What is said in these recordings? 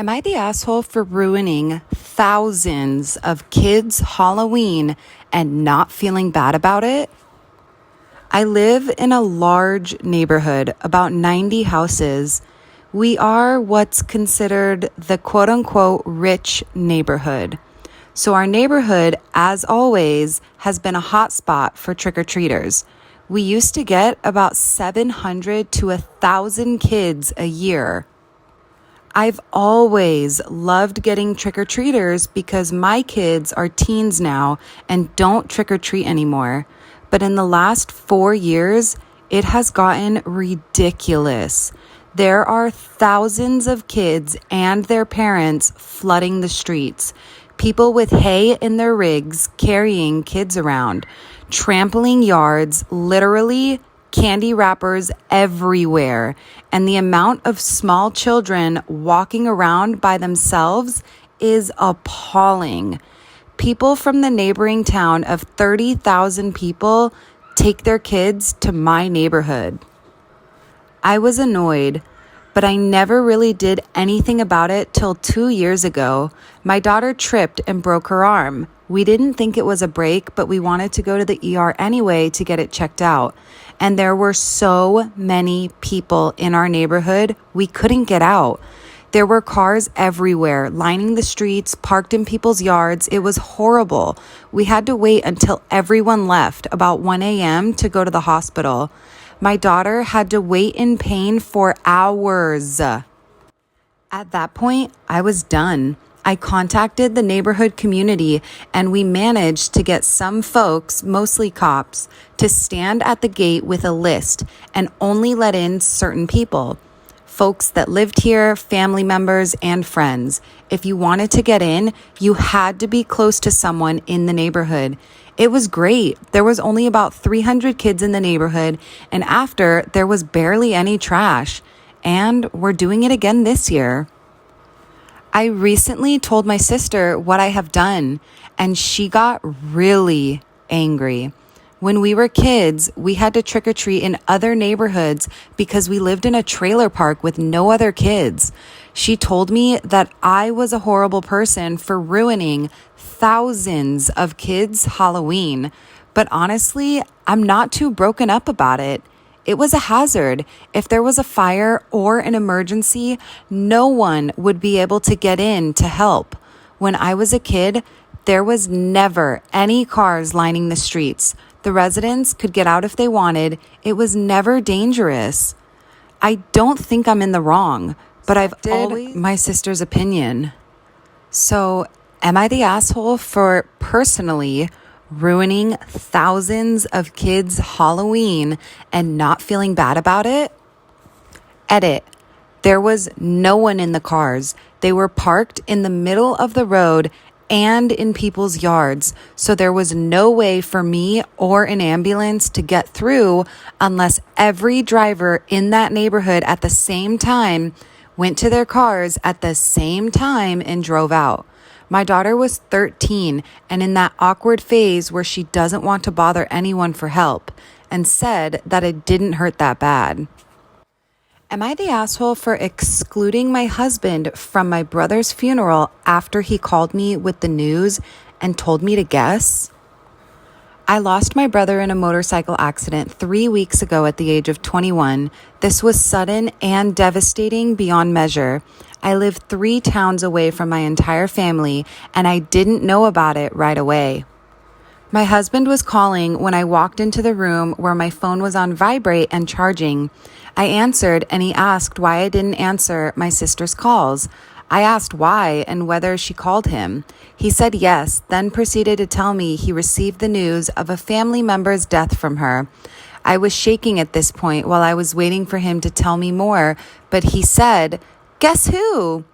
Am I the asshole for ruining thousands of kids' Halloween and not feeling bad about it? I live in a large neighborhood, about 90 houses. We are what's considered the quote unquote rich neighborhood. So our neighborhood, as always, has been a hotspot for trick-or-treaters. We used to get about 700 to 1,000 kids a year. I've always loved getting trick-or-treaters because my kids are teens now and don't trick-or-treat anymore. But in the last 4 years, it has gotten ridiculous. There are thousands of kids and their parents flooding the streets. People with hay in their rigs carrying kids around, trampling yards, literally candy wrappers everywhere, and the amount of small children walking around by themselves is appalling. People from the neighboring town of 30,000 people take their kids to my neighborhood. I was annoyed, but I never really did anything about it till 2 years ago. My daughter tripped and broke her arm. We didn't think it was a break, but we wanted to go to the ER anyway to get it checked out. And there were so many people in our neighborhood, we couldn't get out. There were cars everywhere, lining the streets, parked in people's yards. It was horrible. We had to wait until everyone left, about 1 a.m., to go to the hospital. My daughter had to wait in pain for hours. At that point, I was done. I contacted the neighborhood community and we managed to get some folks, mostly cops, to stand at the gate with a list and only let in certain people. Folks that lived here, family members, and friends. If you wanted to get in, you had to be close to someone in the neighborhood. It was great. There was only about 300 kids in the neighborhood, and after, there was barely any trash. And we're doing it again this year. I recently told my sister what I have done, and she got really angry. When we were kids, we had to trick-or-treat in other neighborhoods because we lived in a trailer park with no other kids. She told me that I was a horrible person for ruining thousands of kids' Halloween. But honestly, I'm not too broken up about it. It was a hazard. If there was a fire or an emergency, no one would be able to get in to help. When I was a kid, there was never any cars lining the streets. The residents could get out if they wanted. It was never dangerous. I don't think I'm in the wrong, but I've always my sister's opinion. So, am I the asshole for personally ruining thousands of kids' Halloween and not feeling bad about it? Edit. There was no one in the cars. They were parked in the middle of the road and in people's yards, so there was no way for me or an ambulance to get through unless every driver in that neighborhood at the same time went to their cars at the same time and drove out. My daughter was 13 and in that awkward phase where she doesn't want to bother anyone for help and said that it didn't hurt that bad. Am I the asshole for excluding my husband from my brother's funeral after he called me with the news and told me to guess? I lost my brother in a motorcycle accident 3 weeks ago at the age of 21. This was sudden and devastating beyond measure. I live 3 towns away from my entire family, and I didn't know about it right away. My husband was calling when I walked into the room where my phone was on vibrate and charging. I answered and he asked why I didn't answer my sister's calls. I asked why and whether she called him. He said yes, then proceeded to tell me he received the news of a family member's death from her. I was shaking at this point while I was waiting for him to tell me more, but he said, "Guess who?"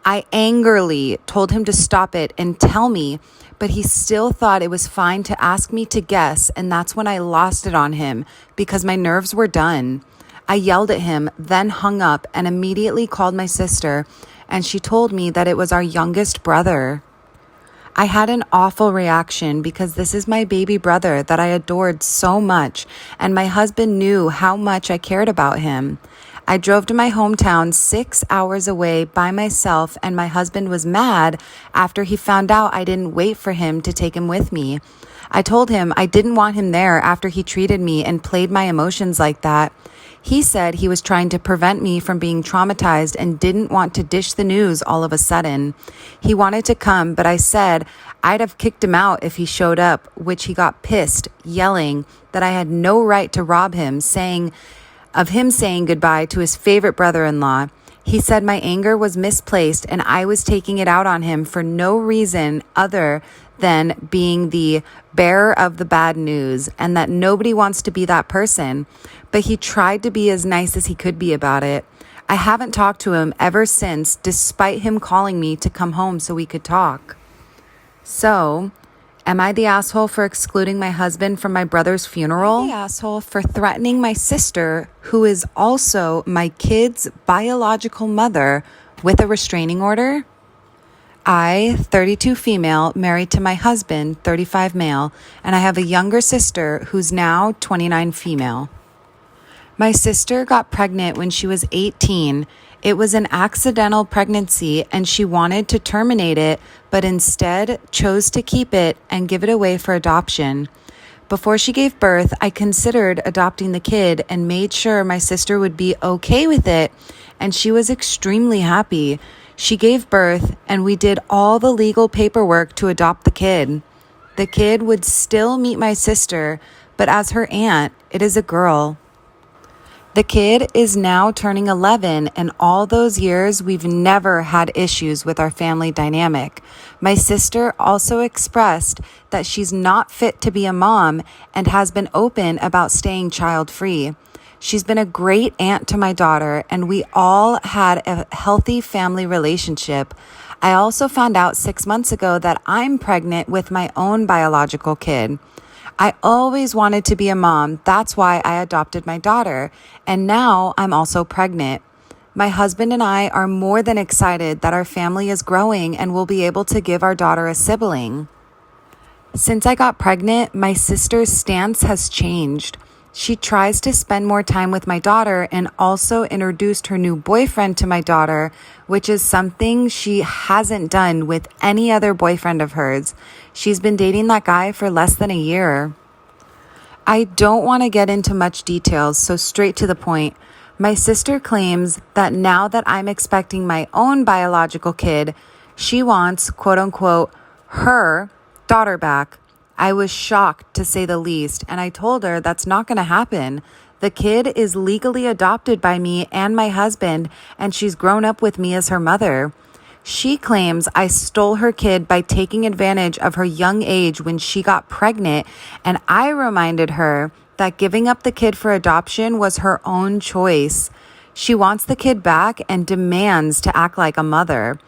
I angrily told him to stop it and tell me, but he still thought it was fine to ask me to guess, and that's when I lost it on him because my nerves were done. I yelled at him, then hung up and immediately called my sister, and she told me that it was our youngest brother. I had an awful reaction because this is my baby brother that I adored so much, and my husband knew how much I cared about him. I drove to my hometown 6 hours away by myself, and my husband was mad after he found out I didn't wait for him to take him with me. I told him I didn't want him there after he treated me and played my emotions like that. He said he was trying to prevent me from being traumatized and didn't want to dish the news all of a sudden. He wanted to come, but I said I'd have kicked him out if he showed up, which he got pissed, yelling that I had no right to rob him, saying goodbye to his favorite brother-in-law. He said my anger was misplaced and I was taking it out on him for no reason other than being the bearer of the bad news, and that nobody wants to be that person. But he tried to be as nice as he could be about it. I haven't talked to him ever since, despite him calling me to come home so we could talk. So, am I the asshole for excluding my husband from my brother's funeral? Am I the asshole for threatening my sister, who is also my kid's biological mother, with a restraining order? I, 32 female, married to my husband, 35 male, and I have a younger sister who's now 29 female. My sister got pregnant when she was 18. It was an accidental pregnancy and she wanted to terminate it, but instead chose to keep it and give it away for adoption. Before she gave birth, I considered adopting the kid and made sure my sister would be okay with it, and she was extremely happy. She gave birth and we did all the legal paperwork to adopt the kid. The kid would still meet my sister, but as her aunt, it is a girl. The kid is now turning 11, and all those years we've never had issues with our family dynamic. My sister also expressed that she's not fit to be a mom and has been open about staying child-free. She's been a great aunt to my daughter, and we all had a healthy family relationship. I also found out 6 months ago that I'm pregnant with my own biological kid. I always wanted to be a mom. That's why I adopted my daughter. And now I'm also pregnant. My husband and I are more than excited that our family is growing and will be able to give our daughter a sibling. Since I got pregnant, my sister's stance has changed. She tries to spend more time with my daughter and also introduced her new boyfriend to my daughter, which is something she hasn't done with any other boyfriend of hers. She's been dating that guy for less than a year. I don't want to get into much details, so straight to the point. My sister claims that now that I'm expecting my own biological kid, she wants, quote unquote, her daughter back. I was shocked, to say the least, and I told her that's not going to happen. The kid is legally adopted by me and my husband, and she's grown up with me as her mother. She claims I stole her kid by taking advantage of her young age when she got pregnant, and I reminded her that giving up the kid for adoption was her own choice. She wants the kid back and demands to act like a mother.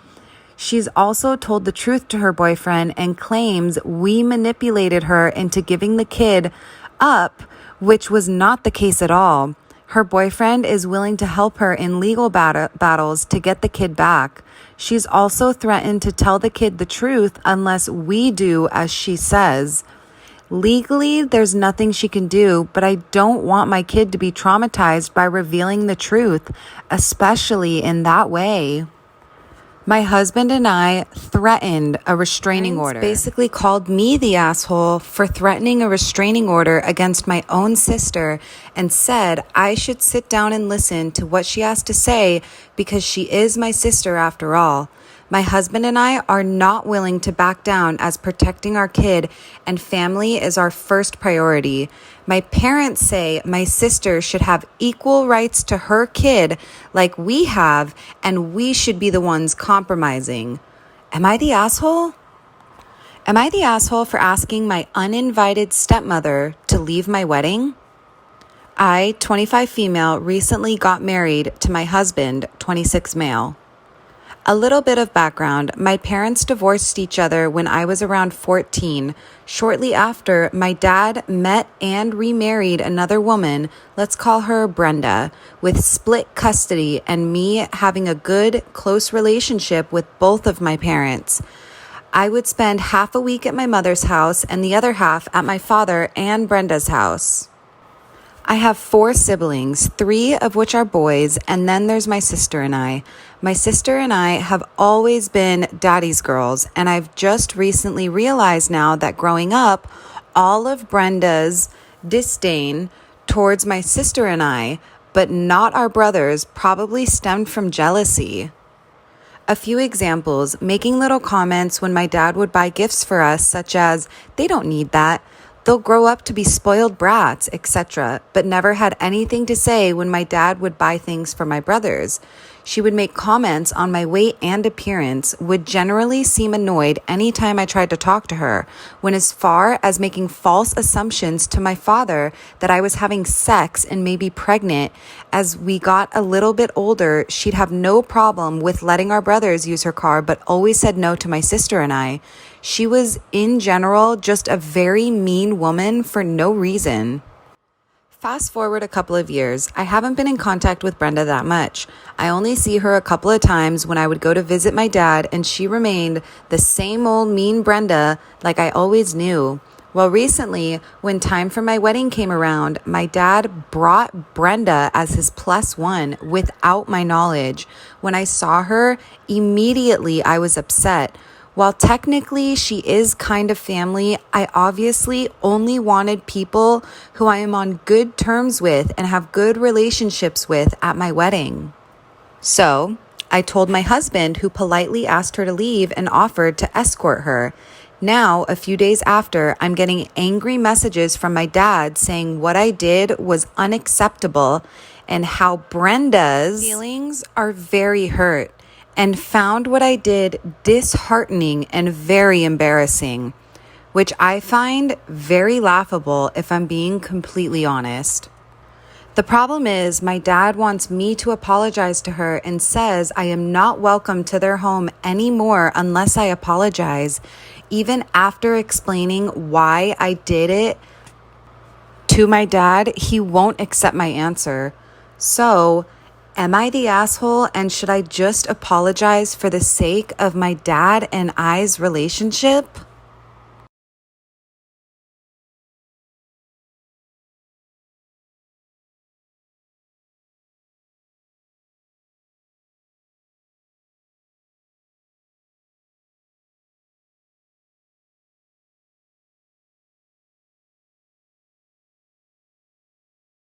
She's also told the truth to her boyfriend and claims we manipulated her into giving the kid up, which was not the case at all. Her boyfriend is willing to help her in legal battles to get the kid back. She's also threatened to tell the kid the truth unless we do as she says. Legally, there's nothing she can do, but I don't want my kid to be traumatized by revealing the truth, especially in that way. My husband and I threatened a restraining order. Basically called me the asshole for threatening a restraining order against my own sister and said I should sit down and listen to what she has to say because she is my sister after all. My husband and I are not willing to back down as protecting our kid and family is our first priority. My parents say my sister should have equal rights to her kid like we have, and we should be the ones compromising. Am I the asshole? Am I the asshole for asking my uninvited stepmother to leave my wedding? I, 25 female, recently got married to my husband, 26 male. A little bit of background. My parents divorced each other when I was around 14. Shortly after, my dad met and remarried another woman, let's call her Brenda, with split custody and me having a good, close relationship with both of my parents. I would spend half a week at my mother's house and the other half at my father and Brenda's house. I have 4 siblings, 3 of which are boys, and then there's my sister and I. My sister and I have always been daddy's girls, and I've just recently realized now that growing up, all of Brenda's disdain towards my sister and I, but not our brothers, probably stemmed from jealousy. A few examples: making little comments when my dad would buy gifts for us, such as, "They don't need that. They'll grow up to be spoiled brats," etc., but never had anything to say when my dad would buy things for my brothers. She would make comments on my weight and appearance, would generally seem annoyed anytime I tried to talk to her, went as far as making false assumptions to my father that I was having sex and maybe pregnant. As we got a little bit older, she'd have no problem with letting our brothers use her car, but always said no to my sister and I. She was, in general, just a very mean woman for no reason. Fast forward a couple of years, I haven't been in contact with Brenda that much. I only see her a couple of times when I would go to visit my dad, and she remained the same old mean Brenda like I always knew. Well, recently, when time for my wedding came around, my dad brought Brenda as his +1 without my knowledge. When I saw her, immediately I was upset. While technically she is kind of family, I obviously only wanted people who I am on good terms with and have good relationships with at my wedding. So I told my husband, who politely asked her to leave and offered to escort her. Now, a few days after, I'm getting angry messages from my dad saying what I did was unacceptable and how Brenda's feelings are very hurt, and found what I did disheartening and very embarrassing, which I find very laughable if I'm being completely honest. The problem is my dad wants me to apologize to her and says I am not welcome to their home anymore unless I apologize. Even after explaining why I did it to my dad, he won't accept my answer. So, am I the asshole, and should I just apologize for the sake of my dad and I's relationship?